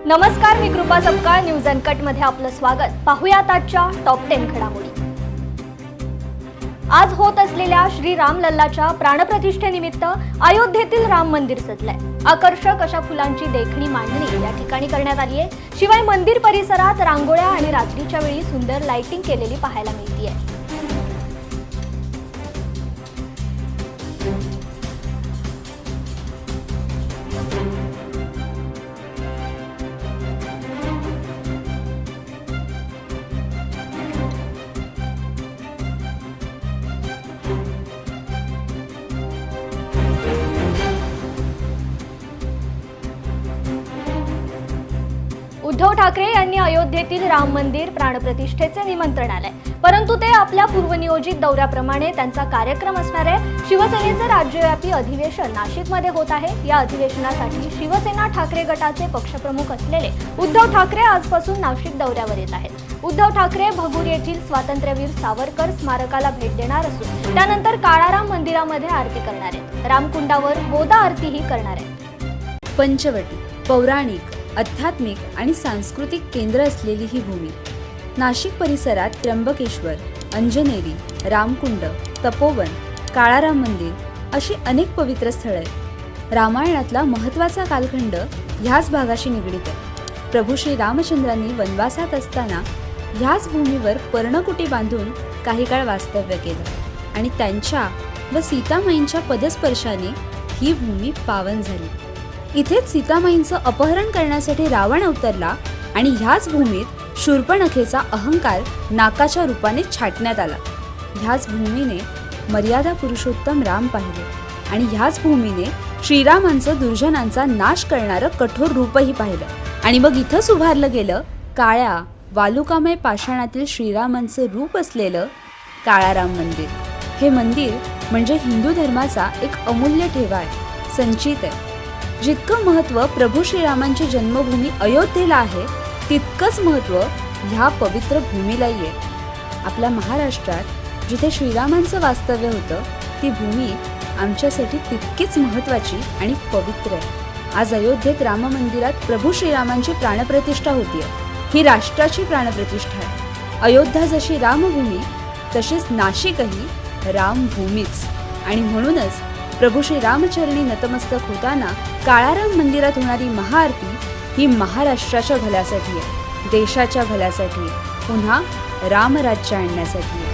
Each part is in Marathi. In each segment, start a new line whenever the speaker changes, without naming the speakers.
नमस्कार, मी कृपा सपकाळ. न्यूज अनकट मध्ये आपलं स्वागत. पाहूयात आजच्या टॉप 10 घडामोडी. आज होत असलेल्या श्री राम लल्लाच्या प्राणप्रतिष्ठेनिमित्त अयोध्येतील राम मंदिर सजलंय. आकर्षक अशा फुलांची देखणी मांडणी या ठिकाणी करण्यात आली आहे. शिवाय मंदिर परिसरात रांगोळ्या आणि रात्रीच्या वेळी सुंदर लाइटिंग केलेली पाहायला मिळतेय. उद्धव ठाकरे यांनी अयोध्येतील राम मंदिर प्राणप्रतिष्ठेचे निमंत्रण आले, परंतु ते आपल्या पूर्वनियोजित दौऱ्याप्रमाणे त्यांचा कार्यक्रम असणार आहे. शिवसेनेचे राज्यव्यापी अधिवेशन नाशिकमध्ये होत आहे. या अधिवेशनासाठी शिवसेना ठाकरे गटाचे पक्षप्रमुख असलेले उद्धव ठाकरे आजपासून नाशिक दौऱ्यावर येत आहेत. उद्धव ठाकरे भगूर येथील स्वातंत्र्यवीर सावरकर स्मारकाला भेट देणार असून त्यानंतर काळाराम मंदिरामध्ये आरती करणार आहेत. रामकुंडावर गोदा आरतीही करणार आहेत.
पंचवटी पौराणिक, आध्यात्मिक आणि सांस्कृतिक केंद्र असलेली ही भूमी. नाशिक परिसरात त्र्यंबकेश्वर, अंजनेरी, रामकुंड, तपोवन, काळाराम मंदिर अशी अनेक पवित्र स्थळे आहेत. रामायणातला महत्त्वाचा कालखंड ह्याच भागाशी निगडीत आहे. प्रभू श्री रामचंद्रांनी वनवासात असताना ह्याच भूमीवर पर्णकुटी बांधून काही काळ वास्तव्य केलं आणि त्यांच्या व सीतामाईंच्या पदस्पर्शाने ही भूमी पावन झाली. इथेच सीतामाईंचं अपहरण करण्यासाठी रावण अवतरला आणि ह्याच भूमीत शूर्पणखेचा अहंकार नाकाच्या रूपाने छाटण्यात आला. ह्याच भूमीने मर्यादा पुरुषोत्तम राम पाहिले आणि ह्याच भूमीने श्रीरामांचं दुर्जनांचा नाश करणारं कठोर रूपही पाहिलं. आणि मग इथंच उभारलं गेलं काळ्या वालुकामय पाषाणातील श्रीरामांचं रूप असलेलं काळाराम मंदिर. हे मंदिर म्हणजे हिंदू धर्माचा एक अमूल्य ठेवा आहे, संचित आहे. जितकं महत्त्व प्रभू श्रीरामांची जन्मभूमी अयोध्येला आहे, तितकंच महत्त्व ह्या पवित्र भूमीलाही आहे. आपल्या महाराष्ट्रात जिथे श्रीरामांचं वास्तव्य होतं, ती भूमी आमच्यासाठी तितकीच महत्त्वाची आणि पवित्र आहे. आज अयोध्येत राम मंदिरात प्रभू श्रीरामांची प्राणप्रतिष्ठा होतीये. ही राष्ट्राची प्राणप्रतिष्ठा आहे. अयोध्या जशी रामभूमी, तशीच नाशिकही रामभूमीच. आणि म्हणूनच प्रभू श्री रामचरणी नतमस्तक होताना काळाराम मंदिरात होणारी महाआरती ही महाराष्ट्राच्या भल्यासाठी आहे, देशाच्या भल्यासाठी आहे, पुन्हा रामराज्य आणण्यासाठी आहे.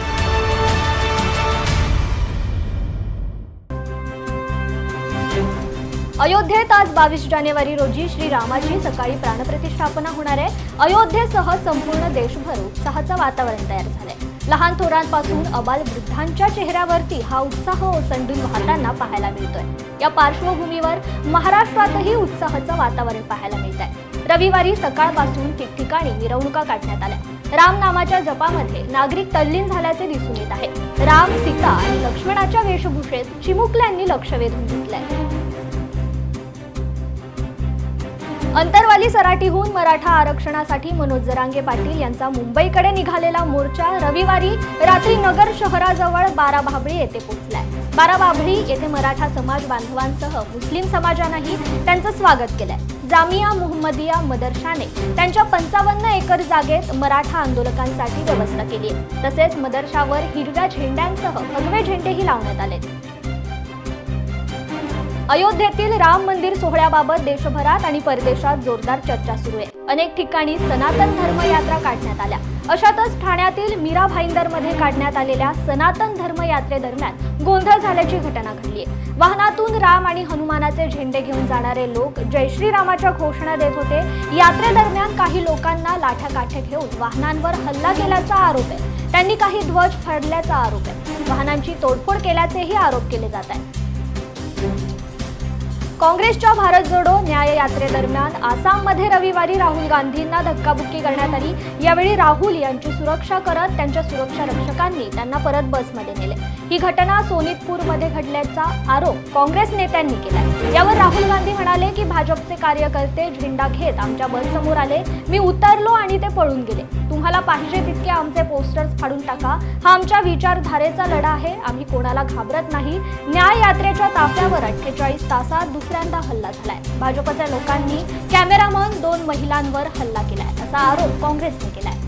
अयोध्येत आज 22 जानेवारी रोजी श्रीरामाची सकाळी प्राणप्रतिष्ठापना होणार आहे. अयोध्येसह संपूर्ण देशभर उत्साहाचं वातावरण तयार झालंय. लहान थोरांपासून अबाल वृद्धांच्या चेहऱ्यावरती हा उत्साह ओसंडून वाहताना पाहायला मिळतोय. या पार्श्वभूमीवर महाराष्ट्रातही उत्साहाचं वातावरण पाहायला मिळत आहे. रविवारी सकाळपासून ठिकठिकाणी मिरवणुका काढण्यात आल्या. राम नामाच्या जपामध्ये नागरिक तल्लीन झाल्याचे दिसून येत आहे. राम, सीता आणि लक्ष्मणाच्या वेशभूषेत चिमुकल्यांनी लक्ष वेधून घेतलंय. अंतरवाली सराटीहून मराठा आरक्षणासाठी मनोज जरांगे पाटील यांचा मुंबईकडे निघालेला मोर्चा रविवारी रात्री नगर शहराजवळ बाराबाभळी येथे पोहोचलाय. बाराबाभळी येथे मराठा समाज बांधवांसह मुस्लिम समाजानेही त्यांचं स्वागत केलंय. जामिया मुहम्मदिया मदरशाने त्यांच्या 55 एकर जागेत मराठा आंदोलकांसाठी व्यवस्था केली आहे. तसेच मदरशावर हिरव्या झेंड्यांसह भगवे झेंडेही लावण्यात आले. अयोध्येतील राम मंदिर सोहळ्याबाबत देशभरात आणि परदेशात जोरदार चर्चा सुरू आहे. अनेक ठिकाणी सनातन धर्म यात्रा काढण्यात आल्या. अशातच ठाण्यातील मीरा भाईंदरमध्ये काढण्यात आलेल्या सनातन धर्म यात्रेदरम्यान गोंधळ झाल्याची घटना घडली आहे. वाहनातून राम आणि हनुमानाचे झेंडे घेऊन जाणारे लोक जय श्रीरामाच्या घोषणा देत होते. यात्रेदरम्यान काही लोकांना लाठाकाठे घेऊन वाहनांवर हल्ला केल्याचा आरोप आहे. त्यांनी काही ध्वज फाडल्याचा आरोप आहे. वाहनांची तोडफोड केल्याचेही आरोप केले जात आहेत. काँग्रेसच्या भारत जोडो न्याय यात्रेदरम्यान आसाममध्ये रविवारी राहुल गांधींना धक्काबुक्की करण्यात आली. यावेळी राहुल यांची सुरक्षा करत त्यांच्या सुरक्षा रक्षकांनी त्यांना परत बसमध्ये नेले. ही घटना सोनितपूरमध्ये घडल्याचा आरोप काँग्रेस नेत्यांनी केलाय. यावर राहुल गांधी म्हणाले की भाजपचे कार्यकर्ते झेंडा घेत आमच्या बससमोर आले. मी उतरलो आणि ते पळून गेले. तुम्हाला पाहिजे तितके आमचे पोस्टर्स फाडून टाका. हा आमच्या विचारधारेचा लढा आहे. आम्ही कोणाला घाबरत नाही. न्याय यात्रेच्या ताफ्यावर 48 तासात दुसऱ्यांदा हल्ला झालाय. भाजपच्या लोकांनी कॅमेरामन 2 महिलांवर हल्ला केलाय असा आरोप काँग्रेसने केलाय.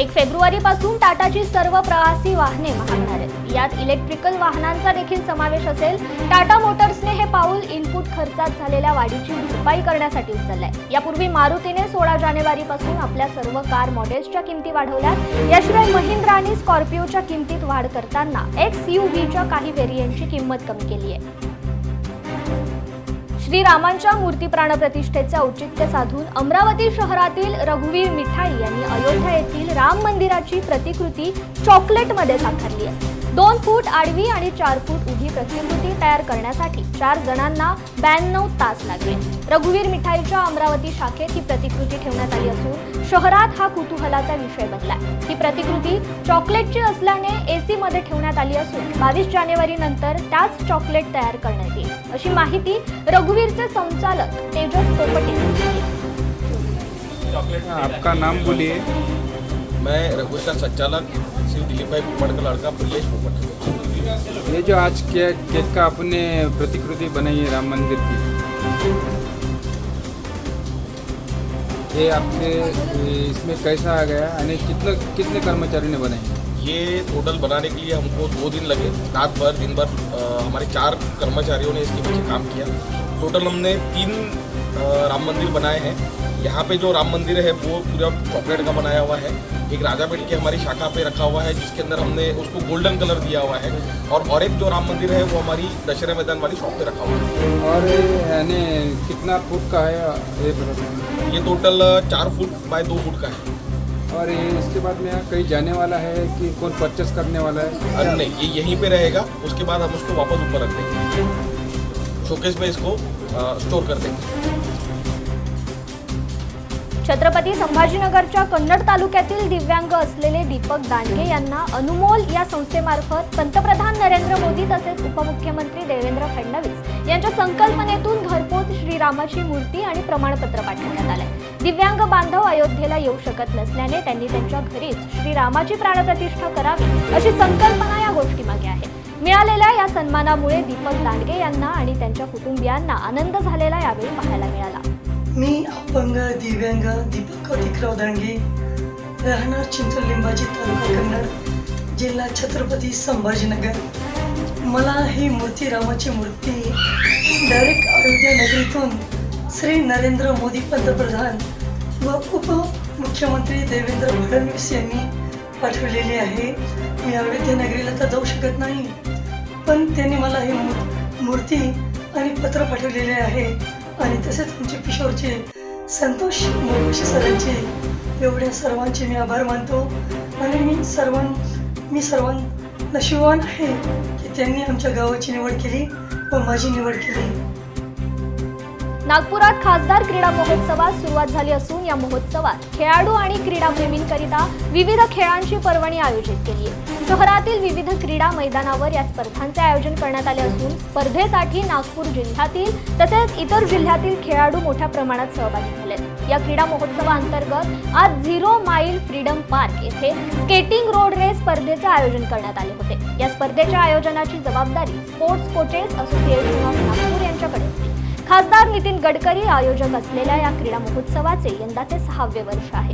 1 फेब्रुवारीपासून टाटाची सर्व प्रवासी वाहने महागणार आहेत. यात इलेक्ट्रिकल वाहनांचा देखील समावेश असेल. टाटा मोटर्सने हे पाऊल इनपुट खर्चात झालेल्या वाढीची भरपाई करण्यासाठी उचललंय. यापूर्वी मारुतीने 16 जानेवारीपासून आपल्या सर्व कार मॉडेल्सच्या किमती वाढवल्यात. याशिवाय महिंद्रा आणि स्कॉर्पिओच्या किमतीत वाढ करताना XUVच्या काही व्हेरियंटची किंमत कमी केली आहे. श्रीरामांच्या मूर्ती प्राणप्रतिष्ठेचे औचित्य साधून अमरावती शहरातील रघुवीर मिठाई यांनी अयोध्या येथील राम मंदिराची प्रतिकृती चॉकलेटमध्ये साकारली आहे. 2 फूट आडवी आणि 4 फूट उभी प्रतिकृती तयार करण्यासाठी 4 जणांना 92 तास लागले. रघुवीर मिठाईच्या अमरावती शाखेत ही प्रतिकृती ठेवण्यात आली असून शहरात हा कुतूहलाचा विषय बनलाय. ही प्रतिकृती चॉकलेटची असल्याने AC मध्ये ठेवण्यात आली असून 22 जानेवारी नंतर त्याच चॉकलेट तयार करण्यात येईल अशी माहिती रघुवीरचे संचालक तेजस पोपटे यांनी दिली.
आपका नाम बोलिए.
मैं रघुवीर का संचालक श्री दिलीप भाई पोपट का लड़का ब्रजेश पोपट.
ये जो आज केक का आपने प्रतिकृति बनाई है राम मंदिर की, ये आपके इसमें कैसा आ गया और कितने कर्मचारी ने बनाई?
ये टोटल बनाने के लिए हमको 2 दिन लगे. रात भर दिन भर हमारे 4 कर्मचारियों ने इसके पीछे काम किया. टोटल हमने 3 राम मंदिर बनाए हैं. यहाँ पे जो राम मंदिर है वो पूरा चॉकलेट का बनाया हुआ है. एक राजापेट की हमारी शाखा पे रखा हुआ है जिसके अंदर हमने उसको गोल्डन कलर दिया हुआ है. और एक जो राम मंदिर है वो हमारी दशहरा मैदान वाली शॉप पे रखा हुआ है.
और यानी कितना फुट का है
ये टोटल 4 फुट बाय 2 फुट का है.
और ये इसके बाद में यहाँ कहीं जाने वाला है कि कौन परचेस करने वाला है?
अरे नहीं, ये यहीं पे रहेगा. उसके बाद हम उसको वापस ऊपर रख देंगे. शोकेस में इसको स्टोर कर देंगे.
छत्रपती संभाजीनगरच्या कन्नड तालुक्यातील दिव्यांग असलेले दीपक दांडगे यांना अनुमोल या संस्थेमार्फत पंतप्रधान नरेंद्र मोदी तसेच उपमुख्यमंत्री देवेंद्र फडणवीस यांच्या संकल्पनेतून घरपोच श्रीरामाची मूर्ती आणि प्रमाणपत्र पाठवण्यात आले. दिव्यांग बांधव अयोध्येला येऊ शकत नसल्याने त्यांनी त्यांच्या घरीच श्रीरामाची प्राणप्रतिष्ठा करावी अशी संकल्पना या गोष्टीमागे आहे. मिळालेल्या या सन्मानामुळे दीपक दांडगे यांना आणि त्यांच्या कुटुंबियांना आनंद झालेला यावेळी पाहायला मिळाला.
मी अपंग दिव्यांग दीपक कौतिकराव दांडगे, राहणार चिंचोली लिंबाजी, तालुका कन्नड, जिल्हा छत्रपती संभाजीनगर. मला ही मूर्ती रामाची मूर्ती डायरेक्ट अयोध्या नगरीतून श्री नरेंद्र मोदी पंतप्रधान व उपमुख्यमंत्री देवेंद्र फडणवीस यांनी पाठवलेली आहे. मी अयोध्या नगरीला तर जाऊ शकत नाही, पण त्यांनी मला ही मूर्ती आणि पत्र पाठवलेले आहे. आणि तसेच आमचे किशोरचे संतोष मोर्शी सरांचे एवढ्या सर्वांचे मी आभार मानतो. आणि मी सर्वांना नशिबवान आहे की त्यांनी आमच्या गावाची निवड केली व माझी निवड केली.
नागपुरात खासदार क्रीडा महोत्सवास सुरुवात झाली असून या महोत्सवात खेळाडू आणि क्रीडाप्रेमींकरिता विविध खेळांची पर्वणी आयोजित केली आहे. शहरातील विविध क्रीडा मैदानावर या स्पर्धांचे आयोजन करण्यात आले असून स्पर्धेसाठी नागपूर जिल्ह्यातील तसेच इतर जिल्ह्यातील खेळाडू मोठ्या प्रमाणात सहभागी झाले. या क्रीडा महोत्सवाअंतर्गत आज 0 माईल फ्रीडम पार्क येथे स्केटिंग रोड रेस स्पर्धेचे आयोजन करण्यात आले होते. या स्पर्धेच्या आयोजनाची जबाबदारी sports coaches association of Nagpur यांच्याकडे होती. खासदार नितीन गडकरी आयोजक असलेल्या या क्रीडा महोत्सवाचे यंदाचे 6वे वर्ष आहे.